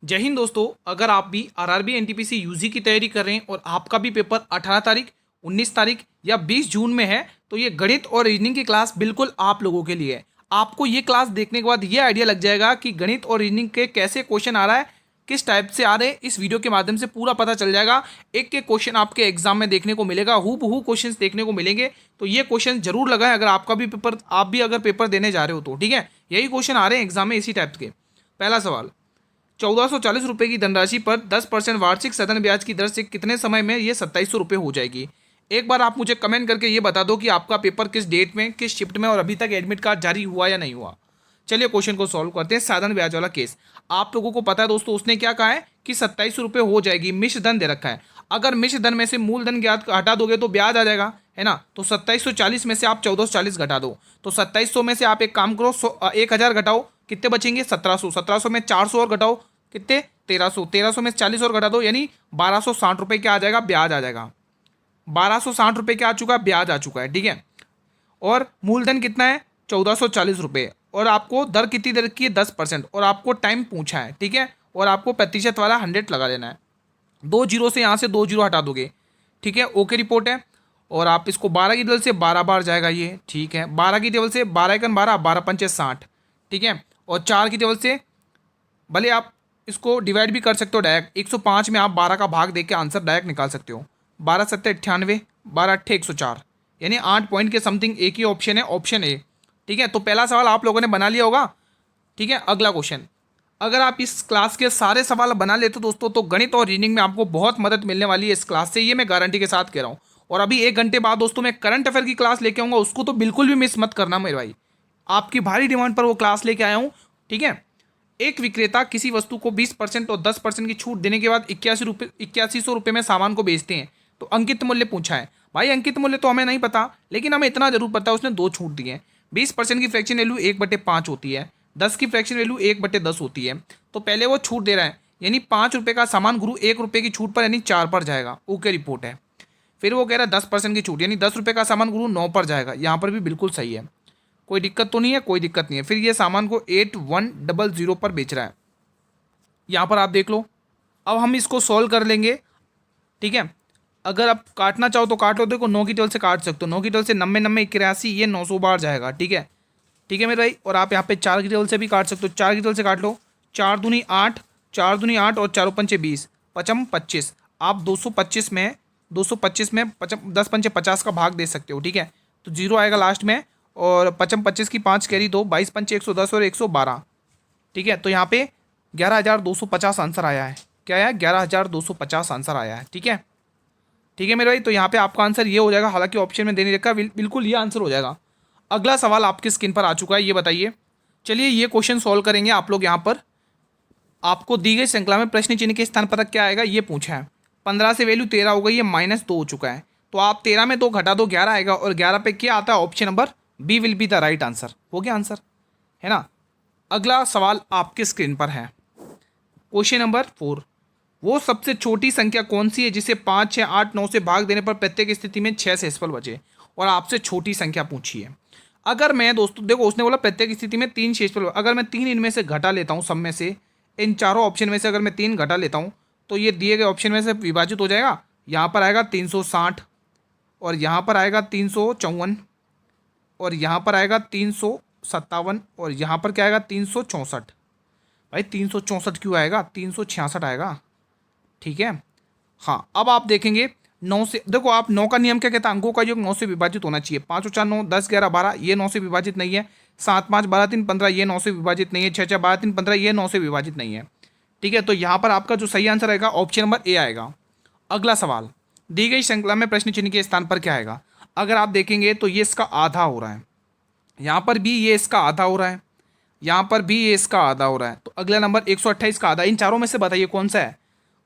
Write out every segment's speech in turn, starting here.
जय हिंद दोस्तों। अगर आप भी आरआरबी एनटीपीसी यूजी की तैयारी कर रहे हैं और आपका भी पेपर 18 तारीख 19 तारीख या 20 जून में है तो ये गणित और रीजनिंग की क्लास बिल्कुल आप लोगों के लिए है। आपको ये क्लास देखने के बाद ये आइडिया लग जाएगा कि गणित और रीजनिंग के कैसे क्वेश्चन आ रहा है, किस टाइप से आ रहे हैं। इस वीडियो के माध्यम से पूरा पता चल जाएगा। एक एक क्वेश्चन आपके एग्जाम में देखने को मिलेगा, हूबहू क्वेश्चन देखने को मिलेंगे। तो ये क्वेश्चन जरूर लगाएं अगर आपका भी पेपर, आप भी अगर पेपर देने जा रहे हो तो ठीक है। यही क्वेश्चन आ रहे हैं एग्जाम में इसी टाइप के। पहला सवाल, 1440 रुपये की धनराशि पर 10% वार्षिक सधन ब्याज की दर से कितने समय में ये 2700 रुपये हो जाएगी। एक बार आप मुझे कमेंट करके ये बता दो कि आपका पेपर किस डेट में, किस शिफ्ट में और अभी तक एडमिट कार्ड जारी हुआ या नहीं हुआ। चलिए क्वेश्चन को सॉल्व करते हैं। साधन ब्याज वाला केस आप लोगों को पता है दोस्तों, उसने क्या कहा है कि 2700 रुपये हो जाएगी। मिश्र धन दे रखा है, अगर मिश्र धन में से मूलधन ज्ञात हटा दोगे तो ब्याज आ जाएगा, है ना। तो 2740 में से आप 1440 घटा दो तो 2700 में से आप एक काम करो, 1000 घटाओ, कितने बचेंगे 1700। 1700 में 400 और घटाओ, कितने 1300। 1300 में 40 और घटा दो यानी 1260 रुपये क्या आ जाएगा, ब्याज आ जाएगा। 1260 रुपये क्या आ चुका है, ब्याज आ चुका है, ठीक है। और मूलधन कितना है 1440 रुपये, और आपको दर कितनी दर की है 10%, और आपको टाइम पूछा है, ठीक है। और आपको प्रतिशत वाला 100 लगा देना है। 2 जीरो से यहाँ से 2 जीरो हटा दोगे, ठीक है। ओके रिपोर्ट है। और आप इसको 12 की टेबल से 12 बार जाएगा ये, ठीक है। 12 की टेबल से 12 एकन 12, 12 पंचे 60, ठीक है। और 4 की टेबल से भले आप इसको डिवाइड भी कर सकते हो डायरेक्ट, 105 में आप 12 का भाग देके आंसर डायरेक्ट निकाल सकते हो। 12 सत्ते 98, 12 अट्ठे 104, यानी 8 पॉइंट के समथिंग एक ही ऑप्शन है, ऑप्शन ए, ठीक है। तो पहला सवाल आप लोगों ने बना लिया होगा, ठीक है। अगला क्वेश्चन, अगर आप इस क्लास के सारे सवाल बना लेते हो दोस्तों तो गणित और रीजनिंग में आपको बहुत मदद मिलने वाली है इस क्लास से, ये मैं गारंटी के साथ कह रहा हूँ। और अभी 1 घंटे बाद दोस्तों मैं करंट अफेयर की क्लास लेके आऊँगा, उसको तो बिल्कुल भी मिस मत करना मेरे भाई। आपकी भारी डिमांड पर वो क्लास लेके आया हूँ, ठीक है। एक विक्रेता किसी वस्तु को 20% और 10% की छूट देने के बाद 8100 रुपये में सामान को बेचते हैं, तो अंकित मूल्य पूछा है। भाई अंकित मूल्य तो हमें नहीं पता, लेकिन हमें इतना जरूर पता है उसने 2 छूट दी है। 20% की फ्रैक्शन वैल्यू 1/5 होती है, 10 की फ्रैक्शन वैल्यू 1/10 होती है। तो पहले वो छूट दे रहा है, यानी 5 रुपये का सामान गुरु 1 रुपये की छूट पर यानी 4 पर जाएगा, ओके रिपोर्ट है। फिर वो कह रहा है 10% की छूट, यानी 10 रुपये का सामान गुरु 9 पर जाएगा, यहाँ पर भी बिल्कुल सही है, कोई दिक्कत तो नहीं है, कोई दिक्कत नहीं है। फिर ये सामान को 8100 पर बेच रहा है, यहाँ पर आप देख लो। अब हम इसको सॉल्व कर लेंगे, ठीक है। अगर आप काटना चाहो तो काट लो, देखो 9 की टेबल से काट सकते हो। 9 की टेबल से 90 90 81, ये 900 बार जाएगा, ठीक है, ठीक है मेरे भाई। और आप यहाँ पे 4 की टेबल से भी काट सकते हो, 4 की टेबल से काट लो। 4 दूनी 8, 4 दूनी 8 और 4 पंचे 20, पचम 25। आप 225 में 10 पंचे 50 का भाग दे सकते हो, ठीक है। तो जीरो आएगा लास्ट में, और पचम 25 की 5 कैरी दो, 22 पंचे 110 और 112, ठीक है। तो यहाँ पे 11,250 आंसर आया है। क्या आया, 11,250 आंसर आया है, ठीक है, ठीक है मेरे भाई। तो यहाँ पे आपका आंसर ये हो जाएगा, हालांकि ऑप्शन में देने रखा बिल्कुल ये आंसर हो जाएगा। अगला सवाल आपकी स्क्रीन पर आ चुका है, ये बताइए। चलिए ये क्वेश्चन सॉल्व करेंगे आप लोग। यहाँ पर आपको दी गई श्रृंखला में प्रश्न चिन्ह के स्थान पर क्या आएगा ये पूछा है। 15 से वैल्यू 13 हो गई, ये -2 हो चुका है। तो आप 13 में 2 घटा दो, 11 आएगा, और 11 पे क्या आता है, option number B will be the right answer. हो गया आंसर, है ना। अगला सवाल आपके स्क्रीन पर है, क्वेश्चन नंबर 4। वो सबसे छोटी संख्या कौन सी है जिसे 5, 6, 8, 9 से भाग देने पर प्रत्येक स्थिति में 6 से असफल बचे। और आपसे छोटी संख्या पूछी है। अगर मैं दोस्तों देखो, उसने बोला प्रत्येक स्थिति में 3 शेषफल, अगर मैं 3 इनमें से घटा लेता हूँ, सब में से इन चारों ऑप्शन में से अगर मैं 3 घटा लेता हूँ तो ये दिए गए ऑप्शन में से विभाजित हो जाएगा। यहाँ पर आएगा 360, और यहाँ पर आएगा 354, और यहाँ पर आएगा 357, और यहाँ पर क्या आएगा 364। भाई 364 क्यों आएगा, 366 आएगा, ठीक है। हाँ अब आप देखेंगे 9 से, देखो आप 9 का नियम क्या कहता है, अंकों का योग 9 से विभाजित होना चाहिए। 5 और 4 9, 10 11 12, ये 9 से विभाजित नहीं है। 7 5 12 3 15, ये 9 से विभाजित नहीं है। 6 6 12 3 15, ये 9 से विभाजित नहीं है, ठीक है। तो यहाँ पर आपका जो सही आंसर आएगा ऑप्शन नंबर ए आएगा। अगला सवाल, दी गई श्रृंखला में प्रश्न चिन्ह के स्थान पर क्या आएगा। अगर आप देखेंगे तो ये इसका आधा हो रहा है, यहाँ पर भी ये इसका आधा हो रहा है, यहाँ पर भी ये इसका आधा हो रहा है। तो अगला नंबर 128 का आधा, इन चारों में से बताइए कौन सा है,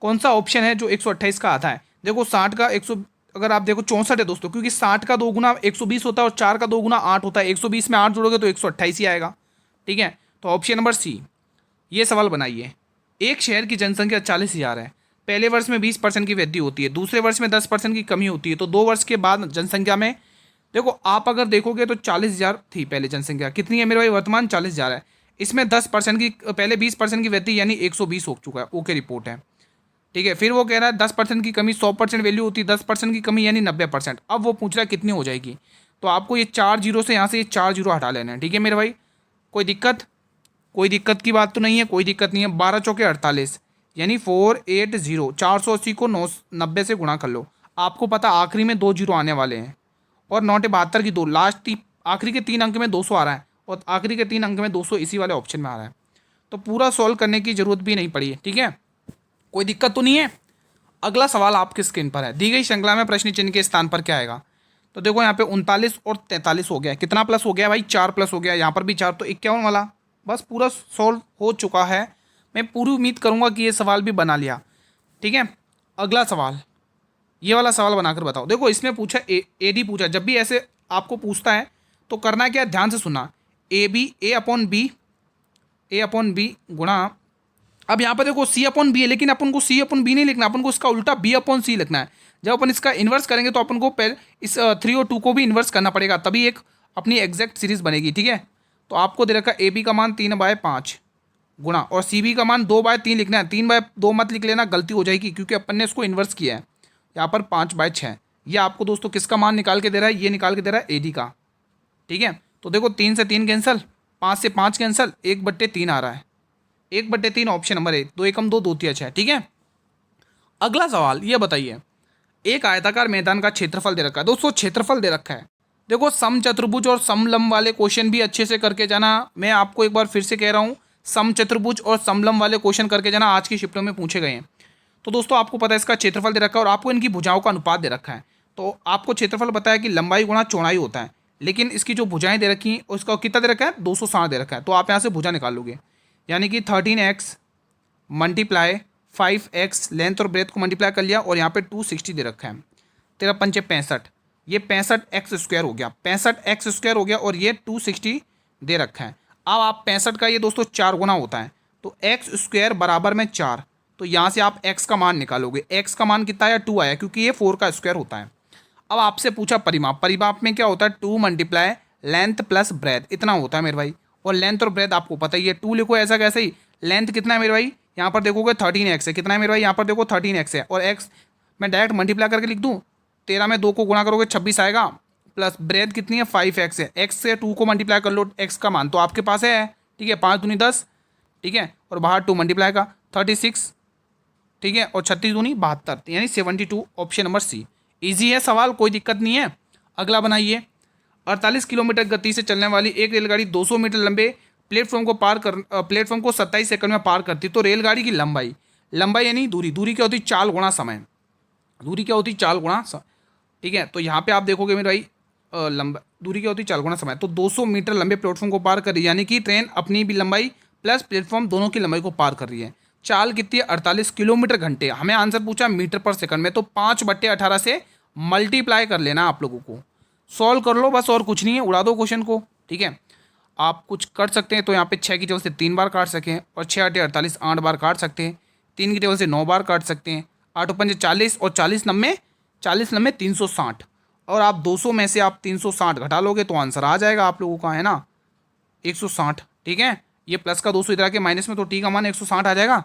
कौन सा ऑप्शन है जो 128 का आधा है। देखो 60 का 100, अगर आप देखो 64 है दोस्तों, क्योंकि 60 का 2 गुना 120 होता है और 4 का 2 गुना 8 होता है। 120 में 8 जोड़ोगे तो 128 ही आएगा, ठीक है। तो ऑप्शन नंबर सी, ये सवाल बनाइए। एक शहर की जनसंख्या 40,000 है। पहले वर्ष में 20% की वृद्धि होती है, दूसरे वर्ष में 10% की कमी होती है, तो 2 वर्ष के बाद जनसंख्या में, देखो आप अगर देखोगे तो 40,000 थी पहले जनसंख्या, कितनी है मेरे भाई वर्तमान 40,000 है। इसमें 10% की, पहले 20% की वृद्धि यानी 120 हो चुका है, ओके रिपोर्ट है। ठीक है, फिर वो कह रहा है 10% की कमी 100% वैल्यू होती है, 10% की कमी यानी 90%। अब वो पूछ रहा है कितनी हो जाएगी, तो आपको ये 4 जीरो से यहाँ से ये 4 जीरो हटा लेना है। ठीक है मेरे भाई, कोई दिक्कत? कोई दिक्कत की बात तो नहीं है, कोई दिक्कत नहीं है। 12 चौके 48 यानी 480, 480 को 90 से गुणा कर लो। आपको पता आखिरी में 2 जीरो आने वाले हैं, और 9 72 की 2 लास्ट आखिरी के 3 अंक में 200 आ रहा है, और आखिरी के 3 अंक में 200 इसी वाले ऑप्शन में आ रहा है, तो पूरा सॉल्व करने की जरूरत भी नहीं पड़ी है। ठीक है, कोई दिक्कत तो नहीं है। अगला सवाल आपकी स्क्रीन पर है, दी गई श्रृंखला में प्रश्न चिन्ह के स्थान पर क्या आएगा। तो देखो यहाँ पे 39 और 43 हो गया, कितना प्लस हो गया भाई, 4 प्लस हो गया, यहाँ पर भी 4, तो 51 वाला। बस पूरा सॉल्व हो चुका है। मैं पूरी उम्मीद करूँगा कि ये सवाल भी बना लिया। ठीक है, अगला सवाल, ये वाला सवाल बनाकर बताओ। देखो इसमें पूछा AD पूछा, जब भी ऐसे आपको पूछता है तो करना क्या, ध्यान से सुनना। ए अपॉन बी गुणा, अब यहाँ पर देखो C अपॉन बी है, लेकिन अपन को C अपॉन बी नहीं लिखना, अपन को इसका उल्टा B अपॉन C लिखना है। जब अपन इसका इन्वर्स करेंगे तो अपन को पहले इस 3 और 2 को भी इन्वर्स करना पड़ेगा, तभी एक अपनी एग्जैक्ट सीरीज बनेगी। ठीक है, तो आपको दे रखा AB का मान 3/5 गुणा, और CB का मान 2/3 लिखना है। 3/2 मत लिख लेना, गलती हो जाएगी, क्योंकि अपन ने इसको इन्वर्स किया है। यहाँ पर 5/6, ये आपको दोस्तों किसका मान निकाल के दे रहा है, ये निकाल के दे रहा है AD का। ठीक है, तो देखो 3 से 3 कैंसल, 5 से 5 कैंसल, 1/3 आ रहा है, 1/3 ऑप्शन नंबर 1, 2 एकम 2, 2 तिया 6। ठीक है, अगला सवाल ये बताइए, एक आयताकार मैदान का क्षेत्रफल दे रखा है। दोस्तों क्षेत्रफल दे रखा है, देखो समचतुर्भुज और समलंब वाले क्वेश्चन भी अच्छे से करके जाना। मैं आपको एक बार फिर से कह रहा हूँ, समचतुर्भुज और समलंब वाले क्वेश्चन करके जाना, आज की शिफ्टों में पूछे गए हैं। तो दोस्तों आपको पता है इसका क्षेत्रफल दे रखा है, और आपको इनकी भुजाओं का अनुपात दे रखा है। तो आपको क्षेत्रफल बताया कि लंबाई गुणा चौड़ाई होता है, लेकिन इसकी जो भुजाएं दे रखी हैं उसका कितना दे रखा है, 260 दे रखा है। तो आप यहाँ से भुजा निकाल लोगे, यानी कि 13x मल्टीप्लाई 5x, लेंथ और ब्रेथ को मल्टीप्लाई कर लिया, और यहाँ पे 260 दे रखा है। 13×5 = 65, ये 65x² हो गया, 65x² हो गया, और ये 260 दे रखा है। अब आप 65 का ये दोस्तों 4 गुना होता है, तो x² बराबर में 4, तो यहाँ से आप x का मान निकालोगे। x का मान कितना आया, 2 आया, क्योंकि ये 4 का स्क्वायर होता है। अब आपसे पूछा परिमाप, परिमाप में क्या होता है, 2 × लेंथ प्लस ब्रेथ, इतना होता है मेरे भाई। और लेंथ और ब्रेथ आपको पता ही है, 2 लिखो ऐसा कैसे ही, लेंथ कितना है मेरे भाई, यहाँ पर देखोगे 13x है, कितना है मेरे भाई, यहाँ पर देखो 13x है, और x मैं डायरेक्ट मल्टीप्लाई करके लिख दूँ, 13 में 2 को गुणा करोगे 26 आएगा, प्लस ब्रेथ कितनी है, 5x है, x से 2 को मल्टीप्लाई कर लो, x का मान तो आपके पास है। ठीक है, 5 दूनी 10, ठीक है, और बाहर 2 मल्टीप्लाई का 36, ठीक है, और 36 दूनी 72, यानी 72, ऑप्शन नंबर C। ईजी है सवाल, कोई दिक्कत नहीं है। अगला बनाइए, 48 किलोमीटर गति से चलने वाली एक रेलगाड़ी 200 मीटर लंबे प्लेटफॉर्म को 27 सेकंड में पार करती, तो रेलगाड़ी की लंबाई, लंबाई यानी दूरी, दूरी क्या होती है, 4 गुणा समय, दूरी क्या होती है, 4 गुणा। ठीक है, तो यहाँ पे आप देखोगे मेरे भाई लंबा दूरी क्या होती है, 4 गुणा समय, तो 200 मीटर लंबे प्लेटफॉर्म को पार कर रही है, यानी कि ट्रेन अपनी भी लंबाई प्लस प्लेटफॉर्म दोनों की लंबाई को पार कर रही है। चाल कितनी है, 48 किलोमीटर घंटे। हमें आंसर पूछा मीटर पर सेकंड में, तो 5/18 से मल्टीप्लाई कर लेना आप लोगों को, सॉल्व कर लो बस, और कुछ नहीं है, उड़ा दो क्वेश्चन को। ठीक है, आप कुछ कर सकते हैं, तो यहाँ पे 6 की टेबल से 3 बार काट सकें, और 6 × 8 = 48, 8 बार काट सकते हैं। 3 की टेबल से 9 बार काट सकते हैं, 8 × 5 = 40, और 40 नम्बे 360, और आप 200 में से आप 360 घटा लोगे तो आंसर आ जाएगा आप लोगों का, है ना, 160। ठीक है, ये प्लस का 200 इधर के माइनस में, तो टी का मान 160 आ जाएगा।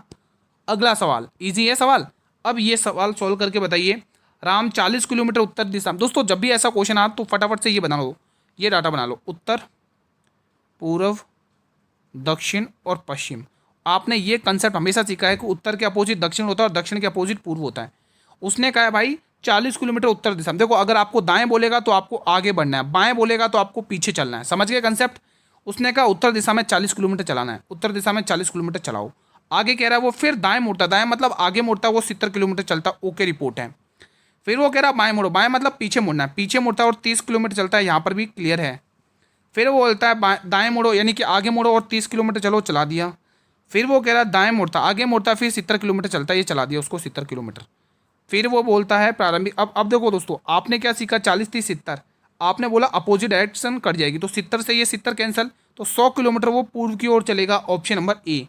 अगला सवाल, इजी है सवाल। अब ये सवाल सॉल्व करके बताइए, राम 40 किलोमीटर उत्तर दिशा। दोस्तों जब भी ऐसा क्वेश्चन आए तो फटाफट से ये बना लो, ये डाटा बना लो, उत्तर, पूर्व, दक्षिण और पश्चिम। आपने ये कंसेप्ट हमेशा सीखा है कि उत्तर के अपोजिट दक्षिण होता है और दक्षिण के अपोजिट पूर्व होता है। उसने कहा है भाई 40 किलोमीटर उत्तर दिशा में। देखो अगर आपको दाएं बोलेगा तो आपको आगे बढ़ना है, बाएं बोलेगा तो आपको पीछे चलना है। समझ गए कंसेप्ट। उसने कहा उत्तर दिशा में 40 किलोमीटर चलाना है, उत्तर दिशा में 40 किलोमीटर चलाओ। आगे कह रहा है वो फिर दाएं मुड़ता, दाएं मतलब आगे मुड़ता, वो 70 किलोमीटर चलता, ओके रिपोर्ट है। फिर वो कह रहा है बाएं मुड़ो, बाएं मतलब पीछे मुड़ना है, पीछे मुड़ता और 30 किलोमीटर चलता है, यहाँ पर भी क्लियर है। फिर वो बोलता है दाएं मुड़ो, यानी कि आगे मुड़ो और 30 किलोमीटर चलो, चला दिया। फिर वो कह रहा है दाएं मुड़ता, आगे मुड़ता, फिर 70 किलोमीटर चलता है, ये चला दिया उसको 70 किलोमीटर। फिर वो बोलता है प्रारंभिक, अब देखो दोस्तों आपने क्या सीखा, 40 30 70, आपने बोला अपोजिट डायरेक्शन कट जाएगी, तो 70 से ये 70 कैंसिल, तो 100 किलोमीटर वो पूर्व की ओर चलेगा, ऑप्शन नंबर ए।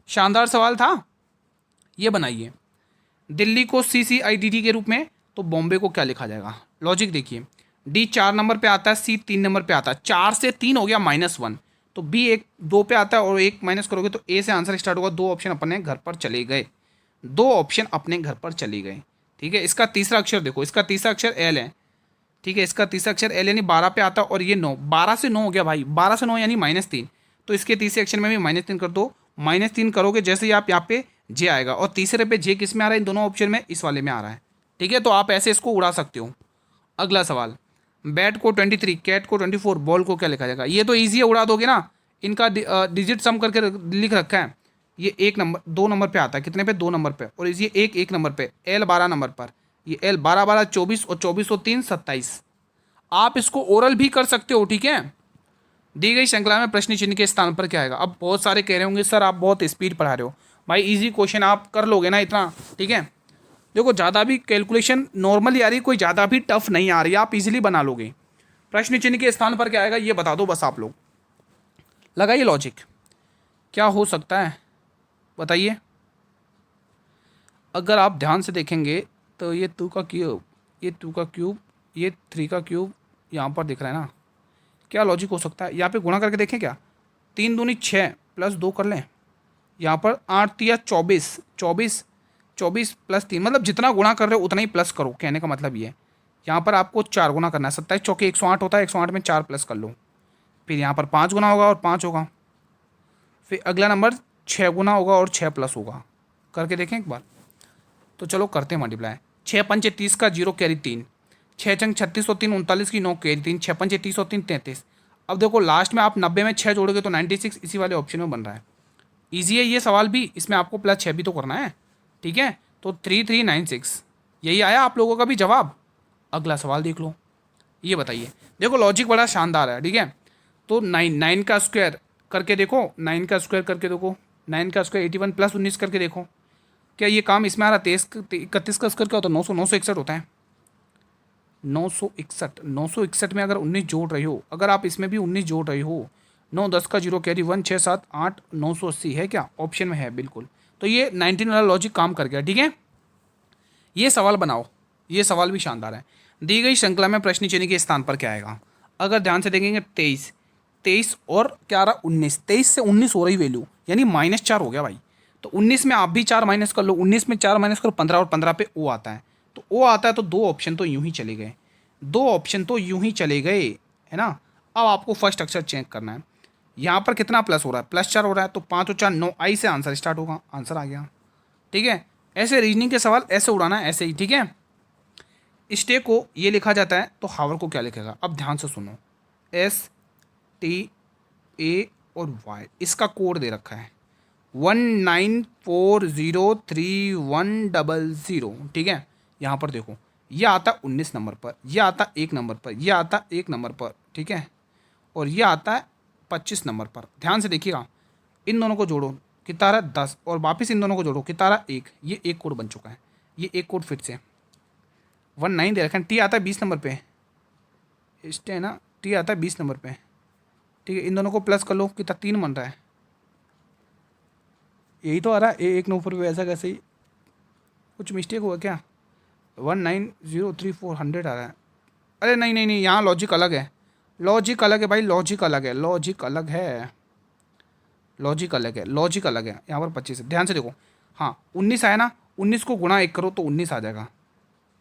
शानदार सवाल था। ये बनाइए, दिल्ली को CCIDD के रूप में, तो बॉम्बे को क्या लिखा जाएगा। लॉजिक देखिए, डी 4 नंबर पे आता है, सी 3 नंबर पे आता है, 4 से 3 हो गया -1, तो बी एक दो पे आता है और एक माइनस करोगे तो ए से आंसर स्टार्ट होगा। दो ऑप्शन अपने घर पर चले गए, दो ऑप्शन अपने घर पर चले गए। ठीक है, इसका तीसरा अक्षर देखो, इसका तीसरा अक्षर एल है। ठीक है, इसका तीसरा अक्षर एल यानी 12 पे आता है और ये 9, 12 से 9 हो गया भाई, 12 से 9 यानी -3। तो इसके तीसरे अक्षर में भी -3 कर दो। -3 करोगे जैसे ही आप यहाँ पे जे आएगा, और तीसरे पे जे किस में आ रहा है, इन दोनों ऑप्शन में इस वाले में आ रहा है। ठीक है, तो आप ऐसे इसको उड़ा सकते हो। अगला सवाल, बैट को 23, कैट को 24, बॉल को क्या लिखा जाएगा। ये तो ईजी है, उड़ा दोगे ना। इनका डिजिट सम करके लिख रखा है। ये 1 नंबर 2 नंबर पे आता है, कितने पे, 2 नंबर पे, और ये 1 नंबर पे, एल 12 नंबर पर, ये एल 12 12 24 और 24 और 3 27। आप इसको ओरल भी कर सकते हो। ठीक है, दी गई श्रृंखला में प्रश्न चिन्ह के स्थान पर क्या आएगा। अब बहुत सारे कह रहे होंगे सर आप बहुत स्पीड पढ़ा रहे हो। भाई इजी क्वेश्चन आप कर लोगे ना इतना। ठीक है, देखो ज़्यादा भी कैलकुलेशन नॉर्मली आ रही, कोई ज़्यादा भी टफ नहीं आ रही, आप इजीली बना लोगे। प्रश्न चिन्ह के स्थान पर क्या आएगा ये बता दो बस आप लोग, लगाइए लॉजिक, क्या हो सकता है बताइए। अगर आप ध्यान से देखेंगे तो ये 2 का क्यूब, ये 2 का क्यूब, ये 3 का क्यूब यहाँ पर दिख रहा है ना। क्या लॉजिक हो सकता है, यहाँ पे गुणा करके देखें क्या, 3 दूनी 6 प्लस 2 कर लें, यहाँ पर 8 तिया 24, 24 24 प्लस 3, मतलब जितना गुणा कर रहे हो उतना ही प्लस करो, कहने का मतलब ये है। यहाँ पर आपको 4 गुना करना है, 27 चौके 108 होता है, 108 में 4 प्लस कर लो, फिर यहाँ पर 5 गुना होगा और 5 होगा, फिर अगला नंबर 6 गुना होगा और 6 प्लस होगा। करके देखें एक बार, तो चलो करते हैं मल्टीप्लाई। 6 पंचे 30 का 0 कैरी 3, 6 चंग 36 और 3 39 की 9 कैरी 3, 6 पंचे 30 और 3 33। अब देखो लास्ट में आप 90 में 6 जोड़ोगे तो 96 इसी वाले ऑप्शन में बन रहा है। ईजी है ये सवाल भी, इसमें आपको प्लस 6 भी तो करना है। ठीक है, तो 3396 यही आया आप लोगों का भी जवाब। अगला सवाल देख लो, ये बताइए। देखो लॉजिक बड़ा शानदार है। ठीक है, तो 9 का स्क्वायर करके देखो, 9 का स्क्वायर करके देखो, 9 का स्क्वायर 81 प्लस 19 करके देखो, क्या ये काम इसमें आ रहा है। 31 का स्क्वायर क्या होता है, 900, 961 होता है, 961। 961 में अगर 19 जोड़ रहे हो, अगर आप इसमें भी 19 जोड़ रहे हो, 9 10 का 0 कैरी 1 6 7 8 980 है क्या, ऑप्शन में है बिल्कुल। तो ये 19 वाला लॉजिक काम कर गया। ठीक है, ये सवाल बनाओ, ये सवाल भी शानदार है। दी गई श्रृंखला में प्रश्न चिन्ह के स्थान पर क्या आएगा। अगर ध्यान से देखेंगे 23 23 और क्या रहा 19, 23 से 19 हो रही वैल्यू यानी -4 हो गया भाई। तो 19 में आप भी 4 माइनस कर लो, 19 में 4 माइनस करो 15, और 15 पे ओ आता है, तो ओ आता है, तो दो ऑप्शन तो यूं ही चले गए, दो ऑप्शन तो यूं ही चले गए, है ना। अब आपको फर्स्ट अक्षर चेक करना है। यहाँ पर कितना प्लस हो रहा है, +4 हो रहा है, तो 5 और 4 9, आई से आंसर स्टार्ट होगा, आंसर आ गया। ठीक है, ऐसे रीजनिंग के सवाल ऐसे उड़ाना है, ऐसे ही। ठीक है, स्टे को ये लिखा जाता है, तो हावर को क्या लिखेगा। अब ध्यान से सुनो, STA और Y, इसका कोड दे रखा है 19403100। ठीक है, यहाँ पर देखो ये आता 19 नंबर पर, ये आता 1 नंबर पर, ये आता 1 नंबर पर। ठीक है, और ये आता है 25 नंबर पर। ध्यान से देखिएगा, इन दोनों को जोड़ो कितना आ रहा है 10, और वापस इन दोनों को जोड़ो कितना आ रहा है 1। ये एक कोड बन चुका है, ये एक कोड फिर से 19 दे रखा है। टी आता है 20 नंबर पे, स्टे है ना, टी आता है 20 नंबर पे। ठीक है, इन दोनों को प्लस कर लो कितना 3 बन रहा है, यही तो आ रहा है। एक नंबर पे ऐसा कैसे ही कुछ मिस्टेक हुआ क्या, 19034 आ रहा है। अरे नहीं नहीं नहीं, यहाँ लॉजिक अलग है, लॉजिक अलग है भाई, लॉजिक अलग है, लॉजिक अलग है, लॉजिक अलग है, लॉजिक अलग है। यहाँ पर 25 है, ध्यान से देखो। हाँ 19 आया ना, 19 को गुणा 1 करो तो 19 आ जाएगा।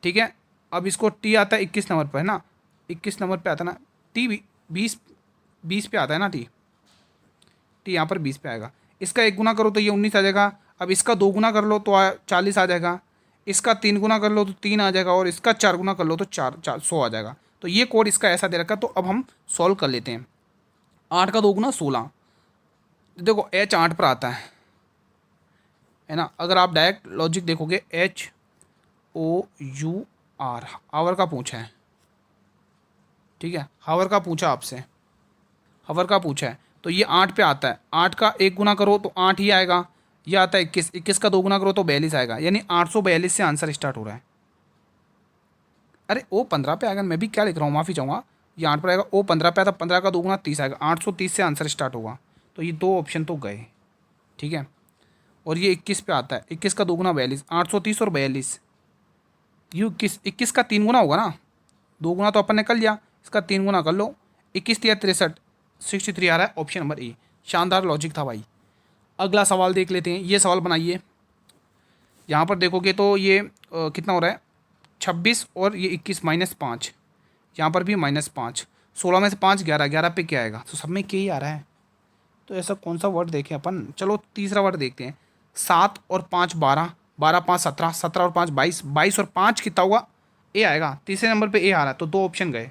ठीक है, अब इसको टी आता है 21 नंबर पर, है ना, 21 नंबर पे आता है ना, टी 20 पे आता है ना, टी यहाँ पर 20 पे आएगा। इसका 1 गुना करो तो ये 19 आ जाएगा। अब इसका 2 गुना कर लो तो 40 आ जाएगा, इसका 3 गुना कर लो तो 3 आ जाएगा, और इसका 4 गुना कर लो तो 100 आ जाएगा। तो ये कोड इसका ऐसा दे रखा है। तो अब हम सॉल्व कर लेते हैं। 8 का 2 गुना 16, देखो H 8 पर आता है ना। अगर आप डायरेक्ट लॉजिक देखोगे HOUR, हावर का पूछा है। ठीक है, हावर का पूछा आपसे, हावर का पूछा है, तो ये 8 पे आता है। 8 का 1 गुना करो तो 8 ही आएगा, ये आता है 21, 21 का 2 गुना करो तो 42 आएगा, यानी 842 से आंसर स्टार्ट हो रहा है। अरे ओ 15 पे आएगा, मैं भी क्या लिख रहा हूँ, माफ़ी चाहूँगा, ये 8 पर आएगा, ओ 15 पे आता, 15 का 2 गुना 30 आएगा, 830 से आंसर स्टार्ट होगा। तो ये दो ऑप्शन तो गए। ठीक है, और ये 21 पे आता है, 21 का 2 गुना 42, 830 और 42, ये 21 का 3 गुना होगा ना, 2 गुना तो अपन ने कर लिया, इसका 3 गुना कर लो, 21 या 63, 63 आ रहा है, ऑप्शन नंबर ए। शानदार लॉजिक था भाई। अगला सवाल देख लेते हैं। ये सवाल बनाइए। यहाँ पर देखोगे तो ये कितना हो रहा है, 26 और ये 21 -5, यहाँ पर भी -5, 16 में से 5 11, 11 पे क्या आएगा, तो सब में क्या ही आ रहा है। तो ऐसा कौन सा वर्ड देखें अपन, चलो तीसरा वर्ड देखते हैं। 7 और 5 12, 12 5 17, 17 और 5 22, 22 और 5 कितना हुआ, ए आएगा। तीसरे नंबर पे ए आ रहा है तो 2 ऑप्शन गए।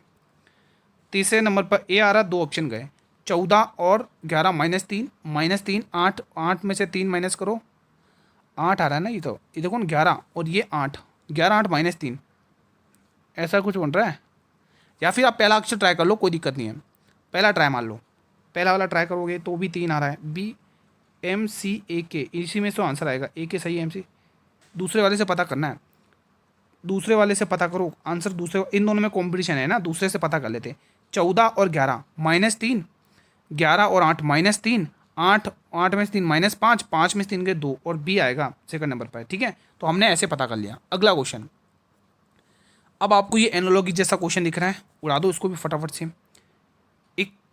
तीसरे नंबर पर ए आ रहा, 2 ऑप्शन गए। 14 और 11 -3, -3 8, 8 में से 3 माइनस करो, 8 आ रहा है ना। ये देखो ना 11 और ये 8, 11 8 -3, ऐसा कुछ बन रहा है। या फिर आप पहला अक्षर ट्राई कर लो, कोई दिक्कत नहीं है। पहला ट्राई मान लो, पहला वाला ट्राई करोगे तो भी 3 आ रहा है। BMCAK, इसी में से आंसर आएगा। ए के सही है, MC। दूसरे वाले से पता करना है, दूसरे वाले से पता करो आंसर। दूसरे, इन दोनों में कॉम्पिटिशन है ना, दूसरे से पता कर लेते। 14 और 11 -3, 11 और 8 -3, 8 8 में से 3 -5, 5 में से 3 गए 2, और बी आएगा सेकंड नंबर पर। ठीक है, तो हमने ऐसे पता कर लिया। अगला क्वेश्चन, अब आपको ये एनालॉजी जैसा क्वेश्चन दिख रहा है, उड़ा दो इसको भी फटाफट से।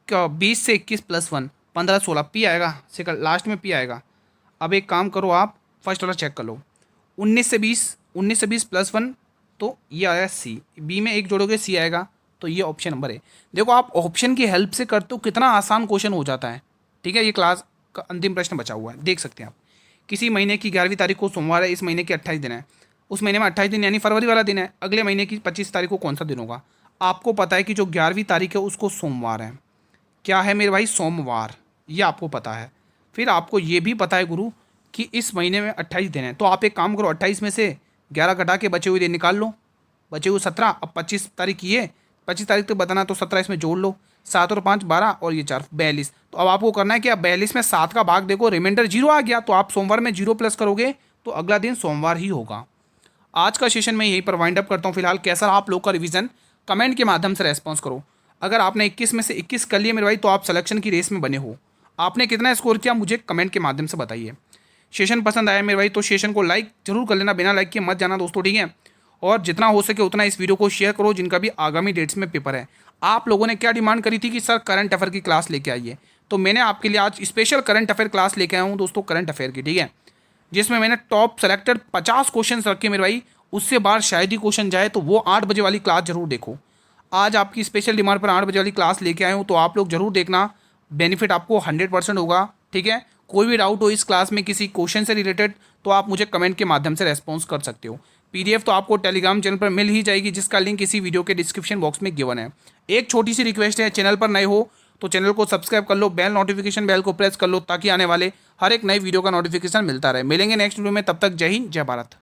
20 से 21 + 1 15 16, पी आएगा सेकंड, लास्ट में पी आएगा। अब एक काम करो, आप फर्स्ट वाला चेक कर लो। 19 से 20 + 1, तो ये आएगा सी। बी में एक जोड़ोगे सी आएगा, तो ये ऑप्शन नंबर है। देखो आप ऑप्शन की हेल्प से करते हो, कितना आसान क्वेश्चन हो जाता है। ठीक है, ये क्लास का अंतिम प्रश्न बचा हुआ है, देख सकते हैं आप। किसी महीने की 11वीं तारीख को सोमवार है, इस महीने के 28 दिन है, उस महीने में 28 दिन यानी फरवरी वाला दिन है। अगले महीने की 25 तारीख को कौन सा दिन होगा। आपको पता है कि जो 11वीं तारीख है उसको सोमवार है। क्या है मेरे भाई, सोमवार, ये आपको पता है। फिर आपको ये भी पता है गुरु कि इस महीने में 28 दिन है, तो आप एक काम करो, 28 में से 11 घटा के बचे हुए दिन निकाल लो, बचे हुए 17। अब 25 तारीख ये, 25 तारीख तक बताना, तो 17 इसमें जोड़ लो। 7 और 5 12, और ये 4 42। तो अब आपको करना है कि 42 में 7 का भाग देखो, रिमाइंडर 0 आ गया, तो आप सोमवार में 0 प्लस करोगे तो अगला दिन सोमवार ही होगा। आज का सेशन मैं यहीं पर वाइंड अप करता हूँ। फिलहाल कैसा रहा आप लोग का रिवीजन, कमेंट के माध्यम से रेस्पॉन्स करो। अगर आपने 21 में से 21 कर लिए मेरे भाई, तो आप सिलेक्शन की रेस में बने हो। आपने कितना स्कोर किया मुझे कमेंट के माध्यम से बताइए। सेशन पसंद आया मेरे भाई तो सेशन को लाइक जरूर कर लेना, बिना लाइक के मत जाना दोस्तों, ठीक है। और जितना हो सके उतना इस वीडियो को शेयर करो जिनका भी आगामी डेट्स में पेपर है। आप लोगों ने क्या डिमांड करी थी कि सर करंट अफेयर की क्लास लेके आइए, तो मैंने आपके लिए आज स्पेशल करंट अफेयर क्लास लेके आया हूँ दोस्तों, करंट अफेयर की, ठीक है, जिसमें मैंने टॉप सेलेक्टेड 50 क्वेश्चन रखे मेरे भाई। उससे बाहर शायद ही क्वेश्चन जाए, तो वो 8 बजे वाली क्लास जरूर देखो। आज आपकी स्पेशल डिमांड पर 8 बजे वाली क्लास लेके आए हूँ, तो आप लोग जरूर देखना, बेनिफिट आपको 100% होगा, ठीक है। कोई भी डाउट हो इस क्लास में किसी क्वेश्चन से रिलेटेड, तो आप मुझे कमेंट के माध्यम से रेस्पॉन्स कर सकते हो। PDF तो आपको टेलीग्राम चैनल पर मिल ही जाएगी, जिसका लिंक इसी वीडियो के डिस्क्रिप्शन बॉक्स में गिवन है। एक छोटी सी रिक्वेस्ट है, चैनल पर नए हो तो चैनल को सब्सक्राइब कर लो, बेल नोटिफिकेशन बेल को प्रेस कर लो, ताकि आने वाले हर एक नई वीडियो का नोटिफिकेशन मिलता रहे। मिलेंगे नेक्स्ट वीडियो में, तब तक जय हिंद जय भारत।